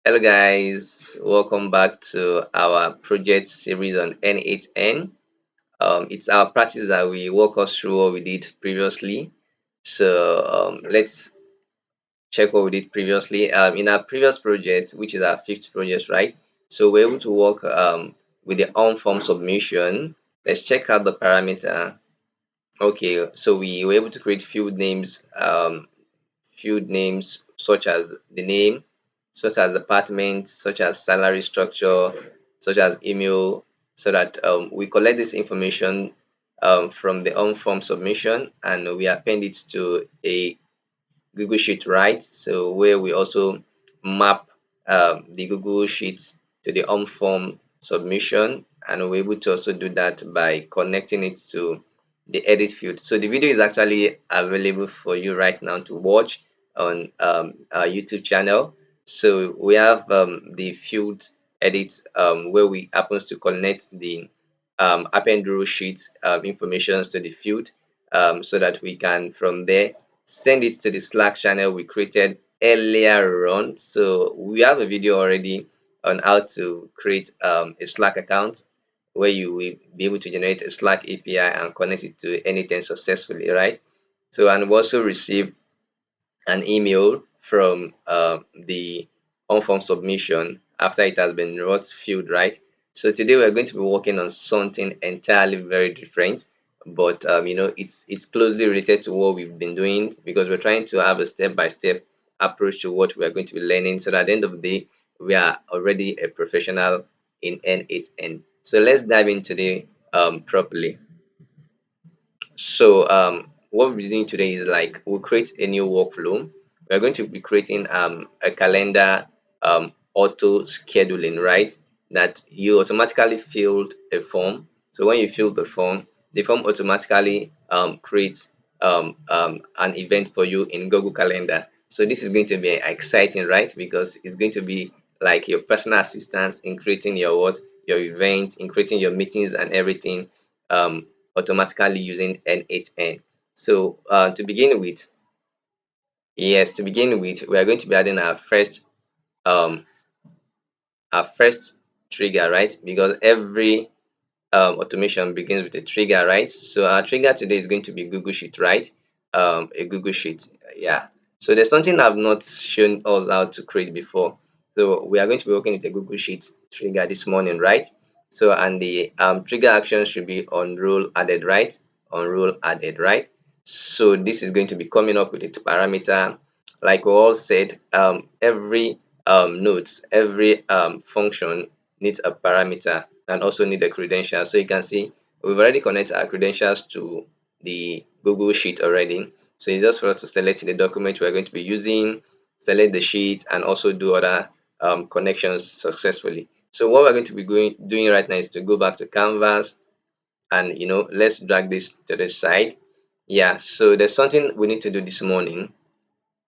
Hello guys, welcome back to our project series on N8N. It's our practice that we walk us through what we did previously. Let's check what we did previously. In our previous project, which is our fifth project, right? So we're able to work with the on form submission. Let's check out the parameter. Okay, so we were able to create field names such as the name, such as department, such as salary structure, such as email, so that we collect this information from the on form submission and we append it to a Google Sheet, right? So where we also map the Google Sheet to the on form submission, and we're able to also do that by connecting it to the edit field. So the video is actually available for you right now to watch on our YouTube channel. So we have the field edit where we happens to connect the append row sheet information to the field so that we can from there send it to the Slack channel we created earlier on. So we have a video already on how to create a Slack account where you will be able to generate a Slack API and connect it to anything successfully, right? So and we also receive an email from the on form submission after it has been wrote field, right? So today we're going to be working on something entirely very different, but it's closely related to what we've been doing because we're trying to have a step-by-step approach to what we're going to be learning so that at the end of the day we are already a professional in N8N. So let's dive in today properly. So what we're doing today is like we'll create a new workflow. We're going to be creating a calendar auto scheduling, right? That you automatically filled a form. So when you fill the form automatically creates an event for you in Google Calendar. So this is going to be exciting, right? Because it's going to be like your personal assistance in creating your events, in creating your meetings and everything. Automatically using N8N. So to begin with, we are going to be adding um our first trigger, right? Because every automation begins with a trigger, right? So our trigger today is going to be Google Sheet, right? A Google Sheet, yeah. So there's something I've not shown us how to create before. So we are going to be working with a Google Sheet trigger this morning, right? So and the trigger action should be on rule added, right? On rule added, right? So this is going to be coming up with its parameter. Like we all said, every nodes, every function needs a parameter and also need a credential. So you can see we've already connected our credentials to the Google Sheet already. So it's just for us to select the document we're going to be using, select the sheet, and also do other connections successfully. So what we're going to be doing right now is to go back to Canvas and let's drag this to the side. Yeah, so there's something we need to do this morning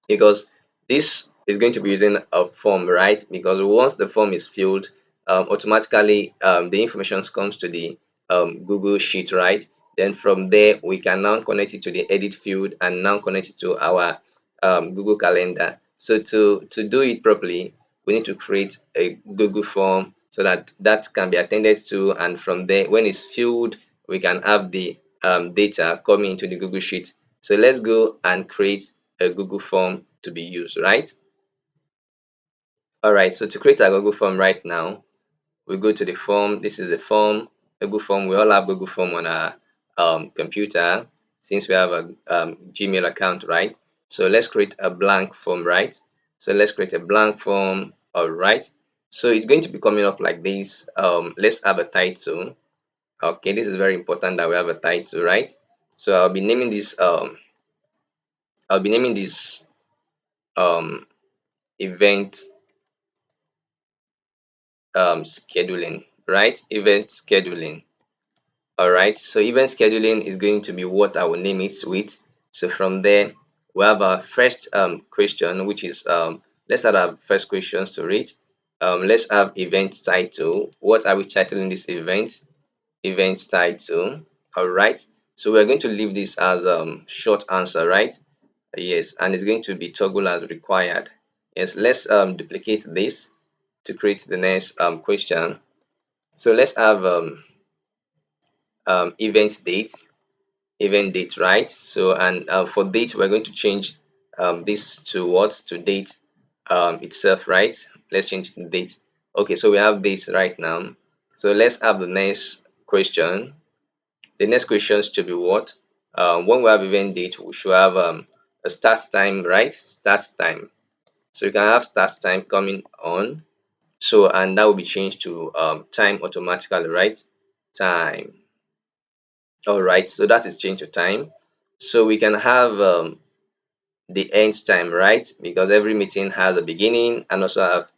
because this is going to be using a form, right? Because once the form is filled, automatically the information comes to the Google Sheet, right? Then from there, we can now connect it to the edit field and now connect it to our Google Calendar. So to do it properly, we need to create a Google form so that that can be attended to, and from there, when it's filled, we can have the data coming into the Google Sheet. So let's go and create a Google form to be used, right? All right, so to create a Google form right now, we go to the form. This is the form, a Google form. We all have Google form on our computer since we have a Gmail account, right? So let's create a blank form, right? So let's create a blank form, all right? So it's going to be coming up like this. Let's have a title. Okay, this is very important that we have a title, right? So I'll be naming this um, event scheduling, right? Event scheduling. All right. So event scheduling is going to be what I will name it with. So from there, we have our first question, which is let's add our first questions to read. Let's have event title. What are we titling this event? Event title. All right. So we're going to leave this as short answer, right? Yes, and it's going to be toggle as required. Yes, let's duplicate this. to create the next question. So let's have event date, right? So and for date, we're going to change this to what, to date itself, right? Let's change the date. Okay, so we have dates right now. So let's have the next question. The next question should be what? When we have event date, we should have a start time, right? Start time. So you can have start time coming on. So and that will be changed to time automatically, right? Time. All right. So that is changed to time. So we can have the end time, right? Because every meeting has a beginning and also have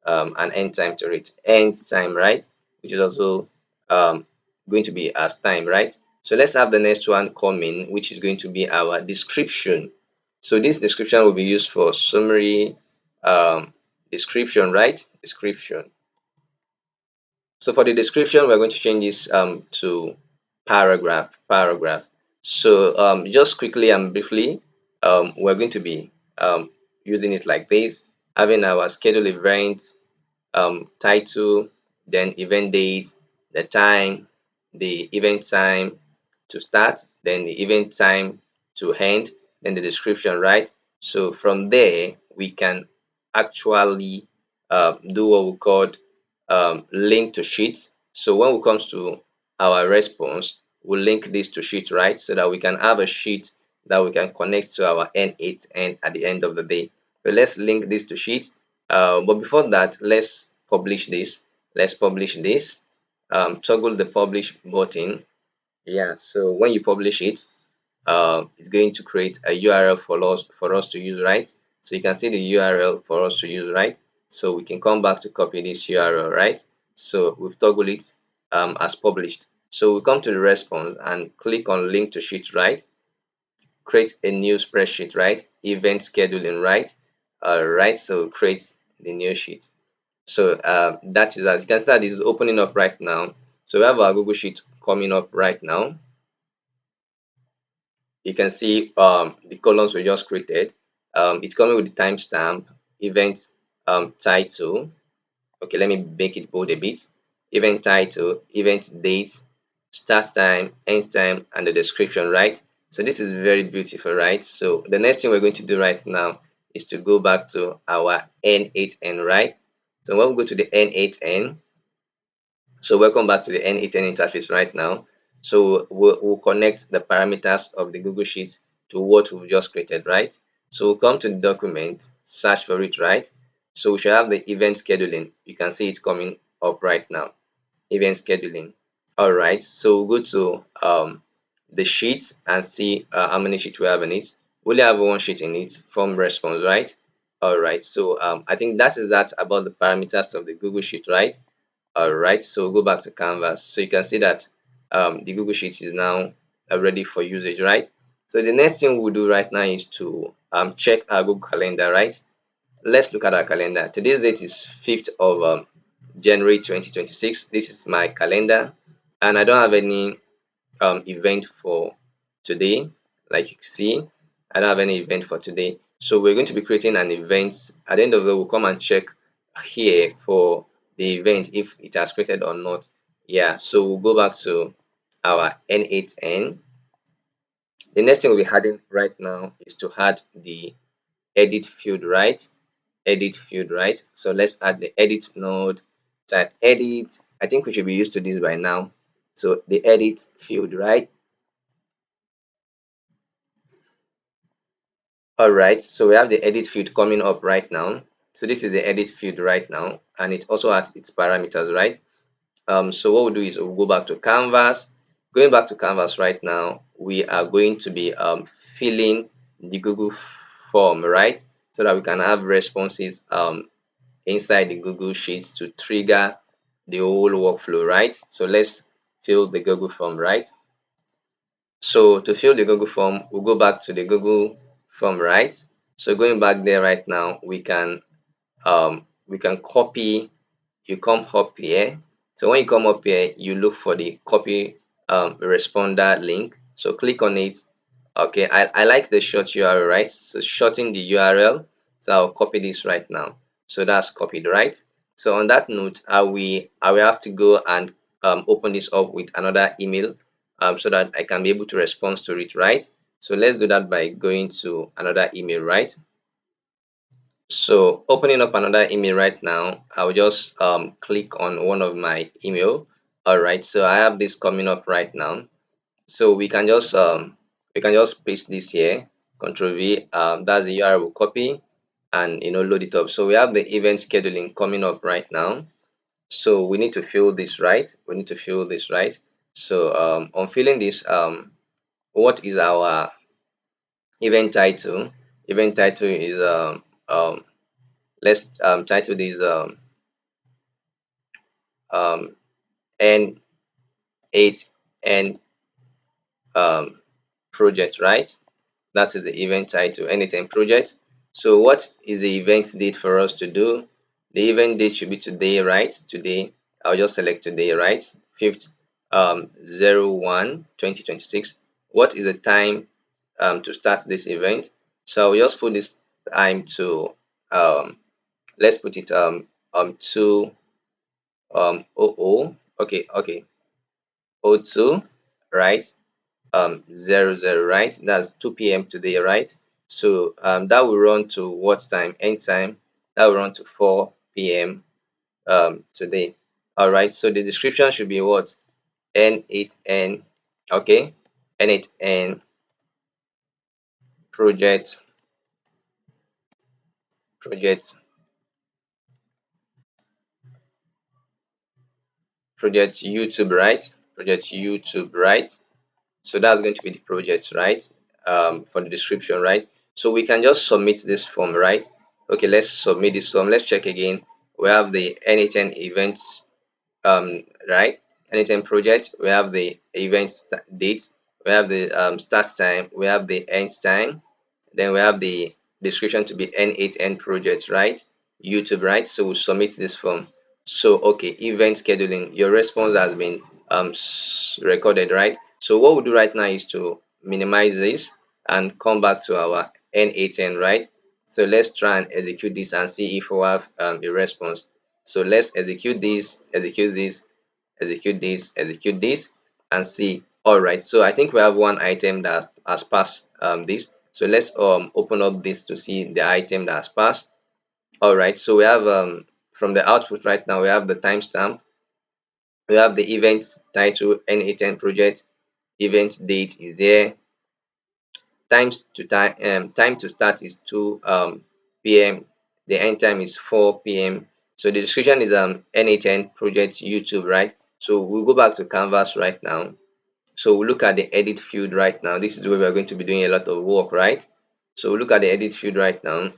an end time to it. End time, right? Which is also going to be as time, right? So let's have the next one coming, which is going to be our description. So this description will be used for summary description, right? Description. So for the description, we're going to change this to paragraph. Paragraph. So just quickly and briefly, we're going to be using it like this, having our schedule events, title, then event date, the time, the event time to start, then the event time to end, then the description, right? So from there, we can actually do what we call link to sheets. So when it comes to our response, we'll link this to sheet, right? So that we can have a sheet that we can connect to our N8N at the end of the day. So let's link this to sheet. But before that, let's publish this. Let's publish this. Toggle the publish button. Yeah, so when you publish it, it's going to create a URL for us to use, right? So you can see the URL for us to use, right? So we can come back to copy this URL, right? So we've toggled it as published. So we come to the response and click on link to sheet, right? Create a new spreadsheet, right? Event scheduling, right? All right, so create the new sheet. So that is, as you can see, that this is opening up right now. So we have our Google Sheet coming up right now. You can see the columns we just created. It's coming with the timestamp, event title. Okay, let me make it bold a bit. Event title, event date, start time, end time, and the description, right? So this is very beautiful, right? So the next thing we're going to do right now is to go back to our N8N, right? So when we go to the N8N, so welcome back to the N8N interface right now. So we'll connect the parameters of the Google Sheet to what we've just created, right? So we'll come to the document, search for it, right? So we should have the event scheduling. You can see it coming up right now. Event scheduling. All right. So we'll go to the sheet and see how many sheets we have in it. We only have one sheet in it, form response, right? All right. So I think that is that about the parameters of the Google Sheet, right? All right, so go back to Canvas. So you can see that the Google Sheet is now ready for usage, right? So the next thing we'll do right now is to check our Google Calendar, right? Let's look at our calendar. Today's date is 5th of January 2026. This is my calendar, and I don't have any event for today. Like you can see, I don't have any event for today. So we're going to be creating an event. At the end of the day, we'll come and check here for the event if it has created or not. Yeah, so we'll go back to our N8N. The next thing we'll be adding right now is to add the edit field, right? Edit field, right? So let's add the edit node, type edit. I think we should be used to this by now. So the edit field, right? All right, so we have the edit field coming up right now. So this is the edit field right now, and it also has its parameters, right? So what we'll do is we'll go back to Canvas. Going back to Canvas right now, we are going to be filling the Google form, right? So that we can have responses inside the Google Sheets to trigger the whole workflow, right? So let's fill the Google form, right? So to fill the Google form, we'll go back to the Google form, right? So going back there right now, we can copy. You come up here. So when you come up here, you look for the copy responder link. So click on it. Okay, I like the short URL, right? So shorten the URL. So I'll copy this right now. So that's copied, right? So on that note, I will have to go and open this up with another email so that I can be able to respond to it, right? So let's do that by going to another email, right? So opening up another email right now, I will just click on one of my email. All right, so I have this coming up right now. So we can just paste this here, Control V. That's the URL we'll copy and load it up. So we have the event scheduling coming up right now. So we need to fill this right. We need to fill this right. So on filling this, what is our event title? Event title is let's title this um N8N um project, right? That is the event title, N8N project. So what is the event date for us to do? The event date should be today, right? Today. I'll just select today, right? 5th 01 2026. What is the time to start this event? So I'll just put this time to let's put it 2 okay, okay, 02, right? 00, right? That's 2 p.m. today, right? So that will run to what time? End time. That will run to 4 p.m. Today. All right. So the description should be what? N8N. Okay. N8N project project YouTube, right? Project YouTube, right? So that's going to be the project, right? For the description, right? So we can just submit this form, right? Okay, let's submit this form. Let's check again. We have the N8N events, right? Anytime project, we have the event date, we have the start time, we have the end time, then we have the description to be N8N project, right? YouTube, right? So we submit this form. So okay, event scheduling, your response has been recorded, right? So what we'll do right now is to minimize this and come back to our N8N, right? So let's try and execute this and see if we have a response. So let's execute this, execute this, and see. All right. So I think we have one item that has passed this. So let's open up this to see the item that has passed. All right. So we have from the output right now we have the timestamp. We have the event title N8N project. Event date is there. Time to start is 2 p.m. The end time is 4 p.m. So the description is N8N project YouTube, right? So we'll go back to canvas right now. So we'll look at the edit field right now. This is where we're going to be doing a lot of work, right? So we'll look at the edit field right now.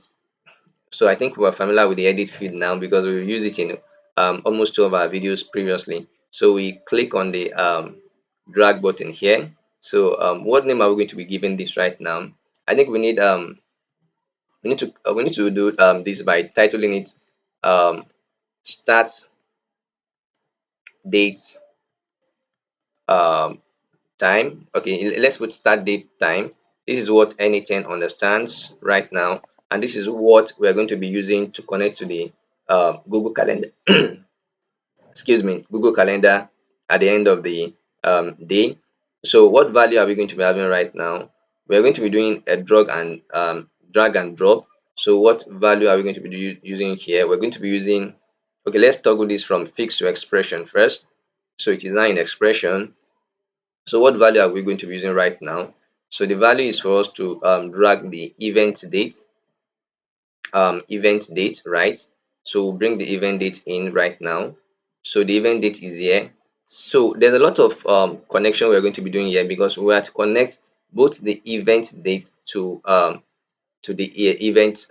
So I think we're familiar with the edit field now because we use it in almost two of our videos previously. So we click on the drag button here. So what name are we going to be giving this right now? I think we need to do this by titling it start date um, time. Okay, let's put start date time. This is what N8N understands right now, and this is what we are going to be using to connect to the Google Calendar. Excuse me, Google Calendar at the end of the day. So what value are we going to be having right now? We are going to be doing a drag and drop. So what value are we going to be using here? We're going to be using, okay, let's toggle this from fixed to expression first. So it is now in expression. So what value are we going to be using right now? So the value is for us to drag the event date, right? So we'll bring the event date in right now. So the event date is here. So there's a lot of connection we're going to be doing here because we have to connect both the event date to the event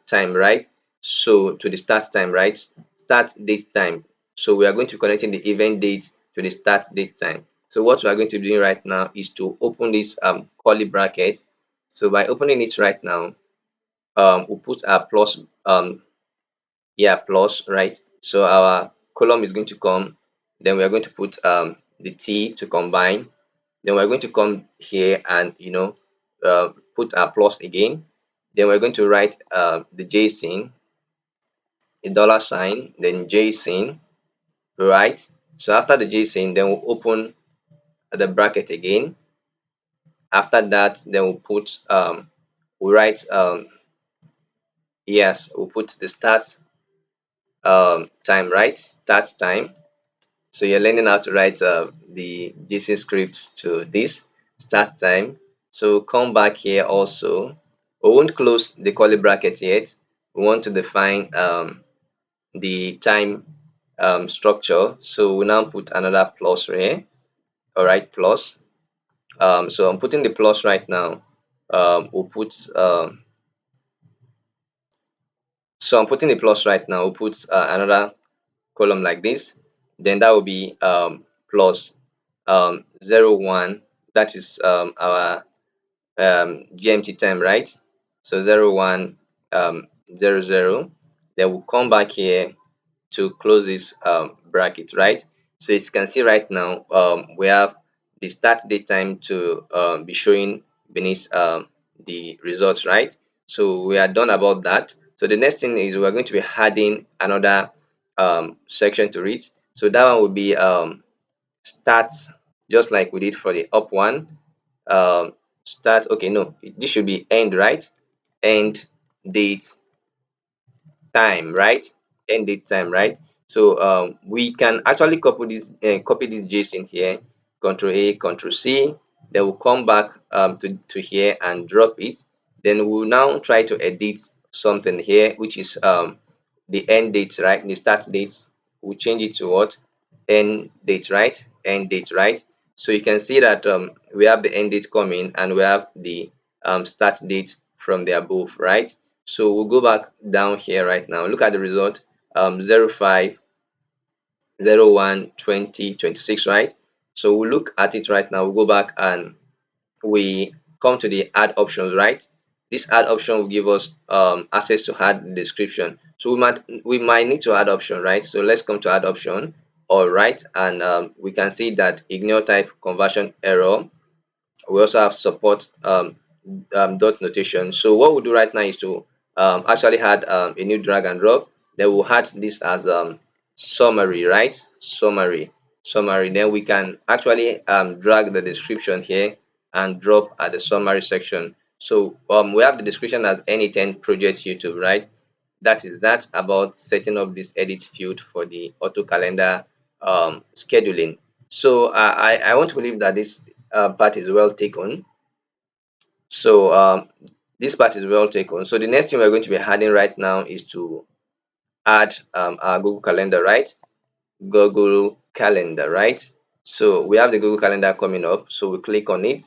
time, right? So to the start time, right? Start date time. So we are going to be connecting the event date to the start date time. So what we are going to be doing right now is to open this curly bracket. So by opening it right now, we'll put our plus plus, right? So our column is going to come, then we are going to put the T to combine, then we're going to come here and put our plus again, then we're going to write the JSON, a dollar sign, then JSON, right? So after the JSON, then we'll open the bracket again. After that, then we'll put we'll write yes, we'll put the start time, right? Start time. So you're learning how to write the JSON scripts to this start time. So come back here also. We won't close the curly bracket yet. We want to define the time structure. So we now put another plus here. All right, plus. So I'm putting the plus right now. We'll put so I'm putting the plus right now. We'll put another column like this. Then that will be plus 01. That is our GMT time, right? So 01 00. Then we'll come back here to close this bracket, right? So as you can see right now, we have the start date time to be showing beneath the results, right? So we are done about that. So the next thing is we're going to be adding another section to it. So that one will be start, just like we did for the up one. Start, okay, no, this should be end, right? End date time, right? End date time, right? So we can actually copy this JSON here, Control A, Control C. Then we'll come back to here and drop it. Then we'll now try to edit something here, which is the end date, right? The start date. We'll change it to what? End date, right? End date, right? So you can see that we have the end date coming and we have the start date from the above, right? So we'll go back down here right now. Look at the result, 05, 01, 20, 26, right? So we'll look at it right now. We'll go back and we come to the add options, right? This add option will give us access to add description. So we might need to add option, right? So let's come to add option. All right, and we can see that ignore type conversion error. We also have support dot notation. So what we'll do right now is to actually add a new drag and drop. Then we'll add this as summary, right? Summary. Then we can actually drag the description here and drop at the summary section. So we have the description as N10 projects YouTube, right? That is that about setting up this edit field for the auto calendar scheduling. So I want to believe that this part is well taken. So this part is well taken. So the next thing we're going to be adding right now is to add our Google Calendar, right? Google Calendar, right? So we have the Google Calendar coming up. So we click on it.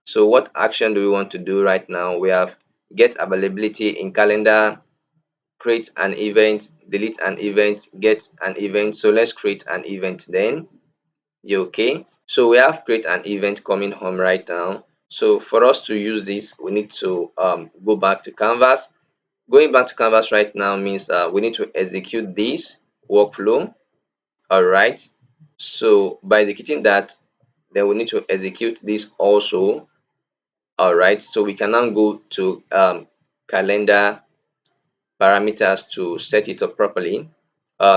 So what action do we want to do right now? We have get availability in calendar, create an event, delete an event, get an event. So let's create an event then. You okay? So we have create an event coming home right now. So for us to use this, we need to go back to Canvas. Going back to Canvas right now means we need to execute this workflow. All right. So by executing that, then we need to execute this also. All right. So we can now go to calendar parameters to set it up properly.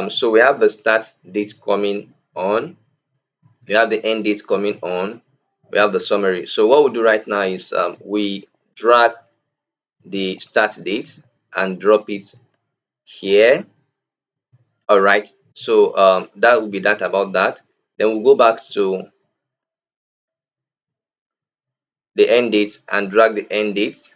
So we have the start date coming on. We have the end date coming on. We have the summary. So what we do right now is we drag the start date and drop it here. All right. So that will be that about that. Then we'll go back to the end date and drag the end date.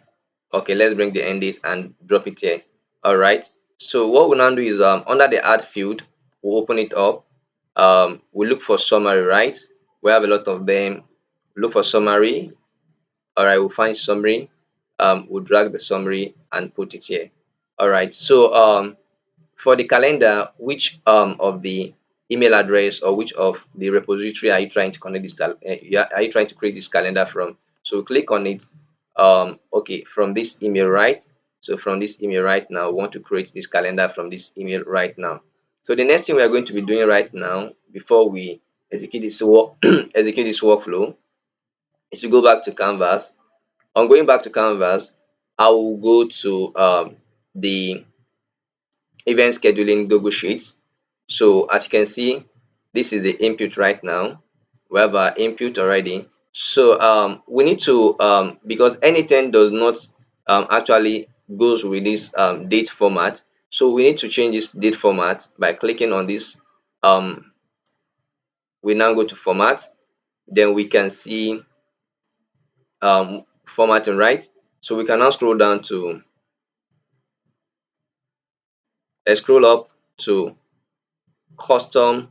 Okay, let's bring the end date and drop it here. All right. So what we'll now do is under the add field, we'll open it up. We look for summary, right? We have a lot of them. Look for summary. All right, we'll find summary. We'll drag the summary and put it here. All right. So for the calendar, which of the email address or which of the repository are you trying to connect this are you trying to create this calendar from? So click on it. Okay, from this email, right? So from this email right now, we want to create this calendar from this email right now. So the next thing we are going to be doing right now before we execute this execute this workflow is to go back to Canvas. On going back to Canvas, I will go to the event scheduling Google Sheets. So as you can see, this is the input right now. We have our input already. So we need to because anything does not actually goes with this date format. So we need to change this date format by clicking on this. We now go to format. Then we can see formatting, right? So we can now scroll down to scroll up to custom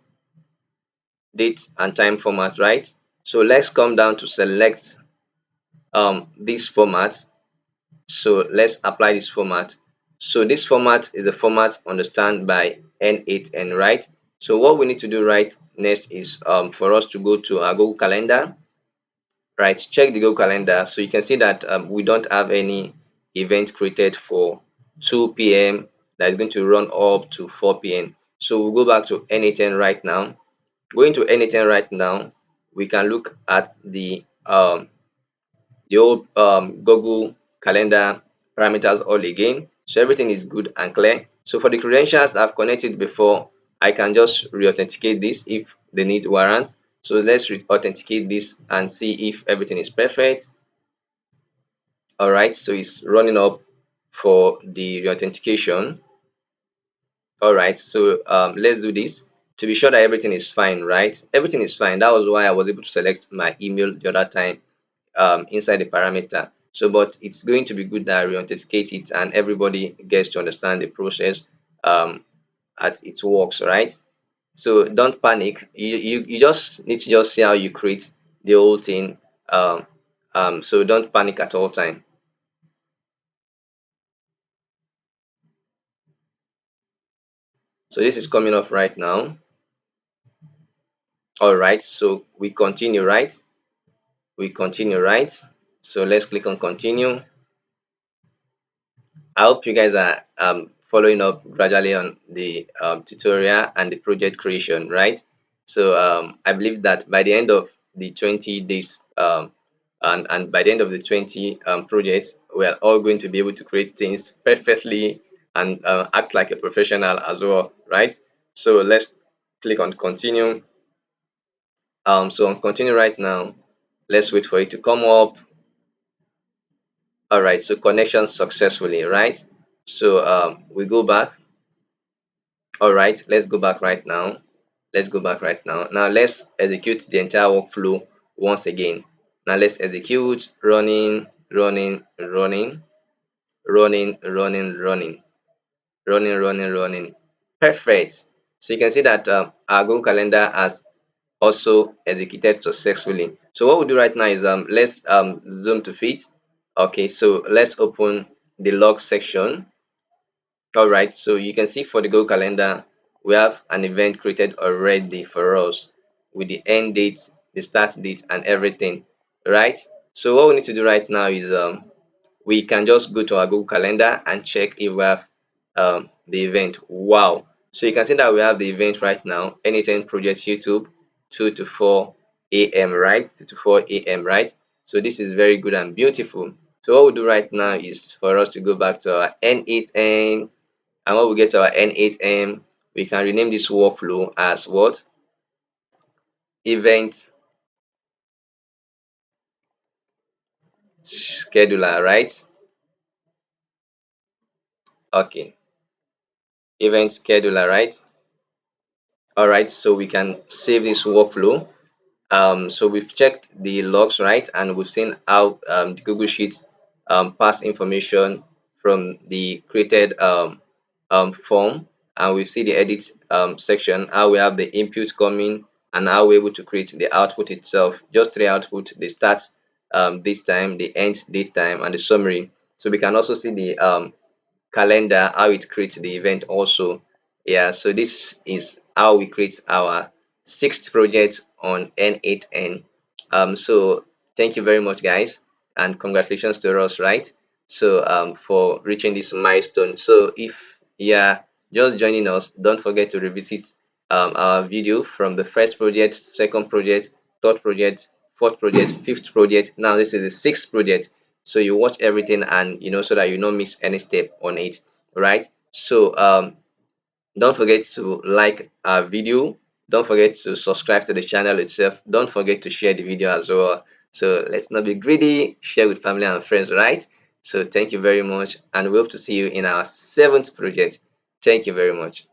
date and time format, right? So let's come down to select this format. So let's apply this format. So this format is the format understand by N8N, right? So what we need to do right next is for us to go to our Google Calendar, right? Check the Google Calendar. So you can see that we don't have any event created for 2 p.m. that is going to run up to 4 p.m. So we'll go back to N8N right now. Going to N8N right now, we can look at the old Google Calendar parameters all again. So everything is good and clear. So for the credentials I've connected before, I can just re-authenticate this if they need warrants. So let's re-authenticate this and see if everything is perfect. All right, so it's running up for the re-authentication. All right, so let's do this to be sure that everything is fine, right? Everything is fine. That was why I was able to select my email the other time inside the parameter. So, but it's going to be good that we authenticate it and everybody gets to understand the process as it works, right? So don't panic. You just need to just see how you create the whole thing. Um, so don't panic at all time. So this is coming up right now. All right. So we continue, right? We continue, right? So let's click on continue. I hope you guys are following up gradually on the tutorial and the project creation, right? So I believe that by the end of the 20 days and by the end of the 20 projects, we are all going to be able to create things perfectly and act like a professional as well, right? So let's click on continue. So on continue right now, let's wait for it to come up. All right, so connection successfully, right? So we go back. All right, let's go back right now. Let's go back right now. Now let's execute the entire workflow once again. Now let's execute running, running, running, running, running, running, running, running, running. Perfect. So you can see that our Google Calendar has also executed successfully. So what we'll do right now is let's zoom to fit. Okay, so let's open the log section. All right, so you can see for the Google Calendar, we have an event created already for us with the end date, the start date, and everything, right? So what we need to do right now is we can just go to our Google Calendar and check if we have the event. Wow! So you can see that we have the event right now, Anytime Project YouTube, 2 to 4 a.m., right? 2 to 4 a.m., right? So this is very good and beautiful. So what we'll do right now is for us to go back to our N8N, and when we get to our N8M, we can rename this workflow as what? Event scheduler, right? Okay, event scheduler, right? All right, so we can save this workflow. So we've checked the logs, right? And we've seen how the Google Sheet pass information from the created form. And we see the edit section, how we have the input coming and how we're able to create the output itself. Just three output, the start this time, the end date time, and the summary. So we can also see the calendar, how it creates the event also. Yeah, so this is how we create our sixth project on N8N. So thank you very much, guys, and congratulations to us, right? So for reaching this milestone. So if you're just joining us, don't forget to revisit our video from the first project, second project, third project, fourth project, fifth project. Now this is the sixth project. So you watch everything and so that you don't miss any step on it, right? So Don't forget to like our video. Don't forget to subscribe to the channel itself. Don't forget to share the video as well. So let's not be greedy. Share with family and friends, right? So thank you very much, and we hope to see you in our seventh project. Thank you very much.